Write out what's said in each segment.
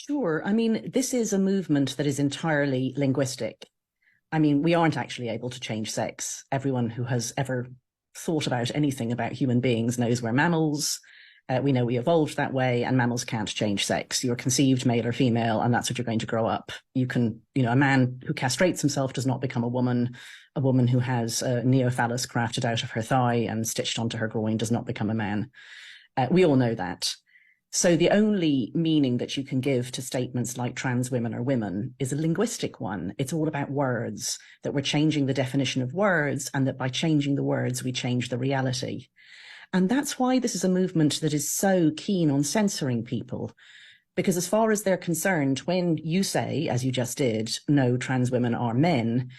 Sure. I mean, this is a movement that is entirely linguistic. I mean, we aren't actually able to change sex. Everyone who has ever thought about anything about human beings knows we're mammals. We know we evolved that way, and mammals can't change sex. You're conceived male or female, and that's what you're going to grow up. You can, a man who castrates himself does not become a woman. A woman who has a neophallus crafted out of her thigh and stitched onto her groin does not become a man. We all know that. So the only meaning that you can give to statements like trans women are women is a linguistic one. It's all about words, that we're changing the definition of words, and that by changing the words, we change the reality. And that's why this is a movement that is so keen on censoring people. Because as far as they're concerned, when you say, as you just did, no, trans women are men,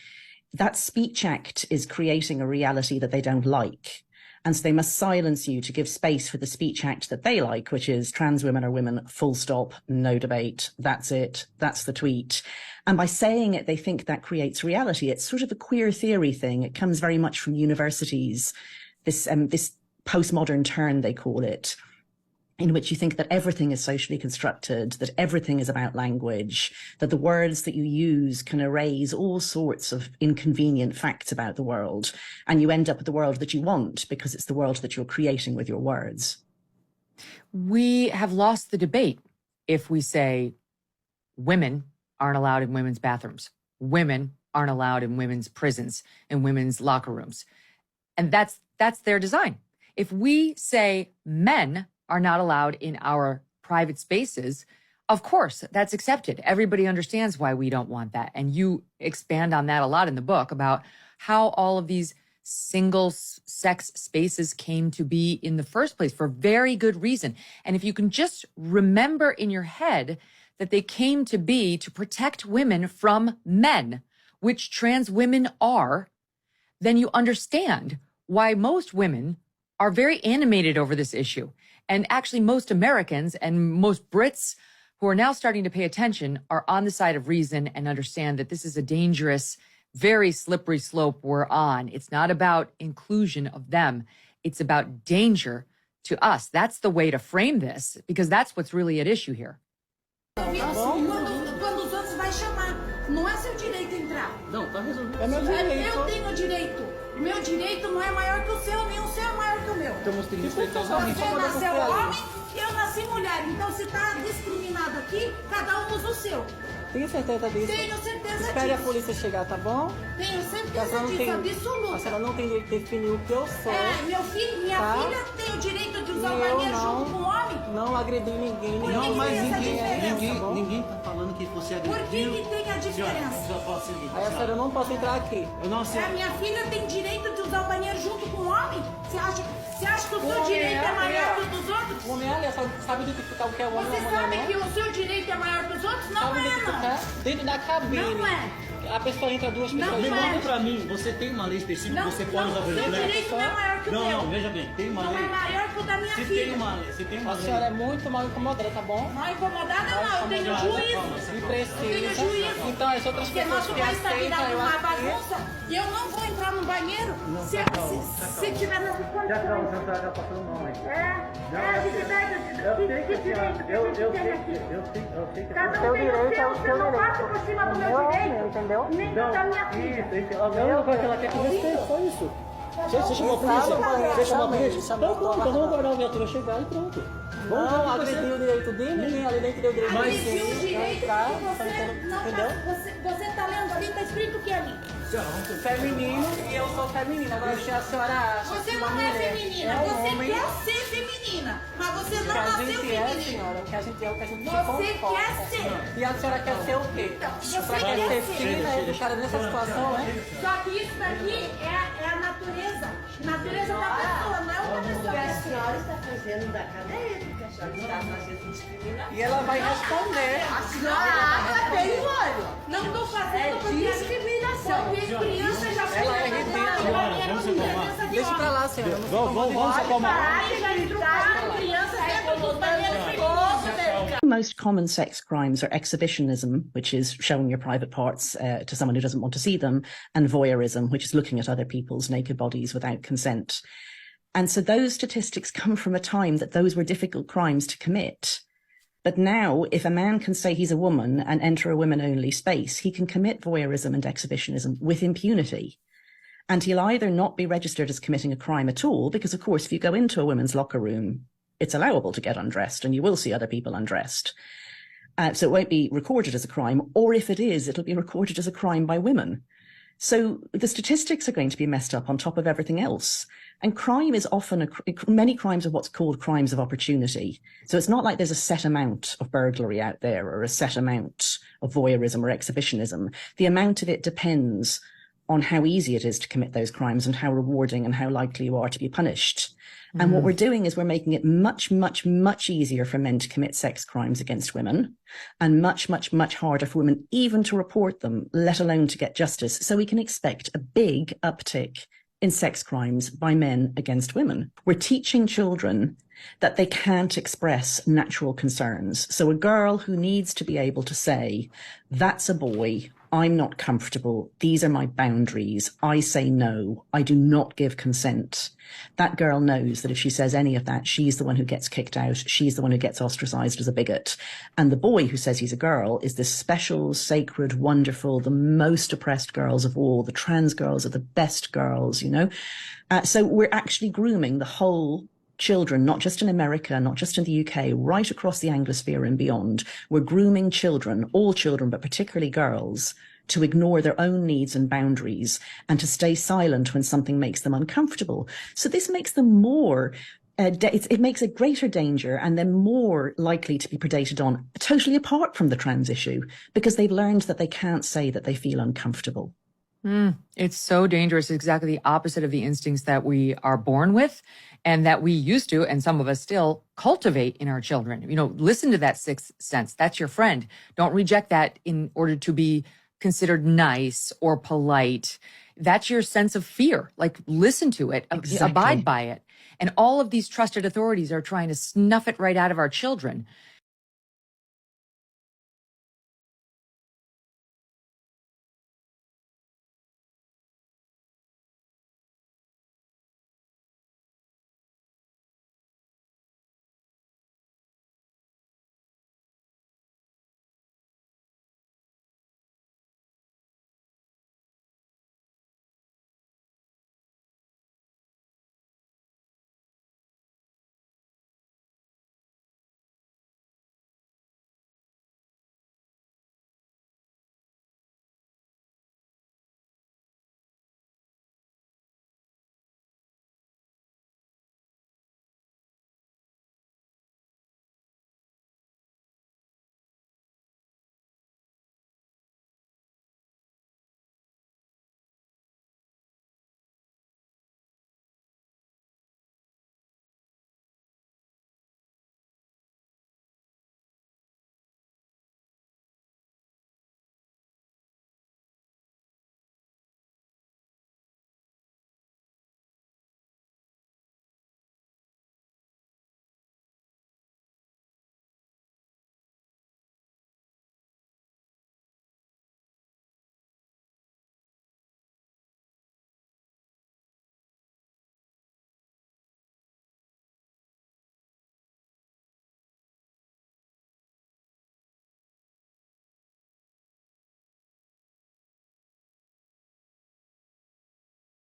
that speech act is creating a reality that they don't like. And so they must silence you to give space for the speech act that they like, which is trans women are women, full stop, no debate. That's it. That's the tweet. And by saying it, they think that creates reality. It's sort of a queer theory thing. It comes very much from universities, this postmodern turn, they call it, in which you think that everything is socially constructed, that everything is about language, that the words that you use can erase all sorts of inconvenient facts about the world, and you end up with the world that you want because it's the world that you're creating with your words. We have lost the debate if we say women aren't allowed in women's bathrooms, women aren't allowed in women's prisons, in women's locker rooms. And that's their design. If we say men are not allowed in our private spaces, of course, that's accepted. Everybody understands why we don't want that. And you expand on that a lot in the book about how all of these single-sex spaces came to be in the first place for very good reason. And if you can just remember in your head that they came to be to protect women from men, which trans women are, then you understand why most women are very animated over this issue. And actually most Americans and most Brits who are now starting to pay attention are on the side of reason and understand that this is a dangerous, very slippery slope we're on. It's not about inclusion of them. It's about danger to us. That's the way to frame this, because that's what's really at issue here. Quando os outros vai chamar, não é seu direito entrar. Não, tá resolvido. É meu direito. Eu tenho direito. Meu direito não é maior que o seu, nem o seu é maior que o meu. Então você nasceu homem e eu nasci mulher. Então se tá discriminado aqui, cada um usa o seu. Tem certeza disso? Tenho certeza disso. Espere a polícia chegar, tá bom? Tenho certeza disso, absoluta. A senhora não tem direito de definir o que eu sou. Meu filho, minha filha tem o direito de usar o banheiro junto com o homem? Não agredi ninguém. Não, mas ninguém tá falando que você agrediu. Por que tem a diferença? Aí a senhora não pode entrar aqui. Eu não sei. A minha filha tem direito de usar o banheiro junto com o homem? Você acha que o seu direito é maior que o dos outros? Mulher, sabe identificar o que é o homem? Você sabe que o seu direito é maior que os outros? Não é, não. Dentro da cabine. Não é. A pessoa entra duas pessoas. Manda pra mim, você tem uma lei específica que você pode usar o banheiro? Seu direito não é maior que o meu. Não, veja bem, tem uma lei. Não é maior que o da minha filha. Se tem uma lei. A senhora é muito mal incomodada, tá bom? Mal incomodada não, eu tenho juízo. E precisa. Eu tenho juízo. Então as outras porque pessoas nosso que país está aceitam, virando uma bagunça e eu não vou entrar no banheiro se tiver nas condições. Já passou o nome. Eu sei que cada um tem o seu, você não passa por cima do meu direito, entendeu? nem da minha filha. A única coisa que ela quer que você foi isso. Você chamou a polícia? Você chamou a polícia? Então pronto, então vamos aguardar a viatura chegar e pronto. Não agrediu o direito de ninguém, ali nem deu direito de agrediu o direito que entendeu? Você tá lendo ali, tá escrito o que ali? Feminino e eu sou feminina. Agora se a senhora acha você que uma não mulher é feminina, você homem, quer ser feminina, mas você não que a nasceu gente feminina. Senhora, o que a gente é, o que a gente Você se comporta. quer ser. E a senhora quer ser o quê? Você Pra quer ser ser. fina, educada nessa situação, né? Só que isso daqui é a natureza. Natureza da pessoa, não é outra pessoa. O que a senhora está fazendo da cadeia, porque a senhora está fazendo discriminação. E ela vai responder. A senhora tem o olho. Não estou fazendo porque discriminação. Porque criança já Ela é ridícula. Deixa pra lá, senhora. Vamos acalmar. The most common sex crimes are exhibitionism, which is showing your private parts to someone who doesn't want to see them, and voyeurism, which is looking at other people's naked bodies without consent. And so those statistics come from a time that those were difficult crimes to commit. But now, if a man can say he's a woman and enter a women-only space, he can commit voyeurism and exhibitionism with impunity. And he'll either not be registered as committing a crime at all, because, of course, if you go into a women's locker room, it's allowable to get undressed and you will see other people undressed. So it won't be recorded as a crime, or if it is, it'll be recorded as a crime by women. So the statistics are going to be messed up on top of everything else. And crime is often, many crimes are what's called crimes of opportunity. So it's not like there's a set amount of burglary out there or a set amount of voyeurism or exhibitionism. The amount of it depends on how easy it is to commit those crimes and how rewarding and how likely you are to be punished. And what we're doing is we're making it much, much, much easier for men to commit sex crimes against women, and much, much, much harder for women even to report them, let alone to get justice. So we can expect a big uptick in sex crimes by men against women. We're teaching children that they can't express natural concerns. So a girl who needs to be able to say, that's a boy, I'm not comfortable, these are my boundaries, I say no, I do not give consent. That girl knows that if she says any of that, she's the one who gets kicked out, she's the one who gets ostracized as a bigot. And the boy who says he's a girl is this special, sacred, wonderful, the most oppressed girls of all. The trans girls are the best girls, you know. So we're actually grooming the whole children, not just in America, not just in the UK, right across the Anglosphere and beyond. We're grooming children, all children, but particularly girls, to ignore their own needs and boundaries and to stay silent when something makes them uncomfortable. So this makes them more, it makes a greater danger and they're more likely to be predated on, totally apart from the trans issue, because they've learned that they can't say that they feel uncomfortable. It's so dangerous. It's exactly the opposite of the instincts that we are born with and that we used to, and some of us still, cultivate in our children. You know, listen to that sixth sense. That's your friend. Don't reject that in order to be considered nice or polite. That's your sense of fear. Like, listen to it, Exactly. abide by it. And all of these trusted authorities are trying to snuff it right out of our children.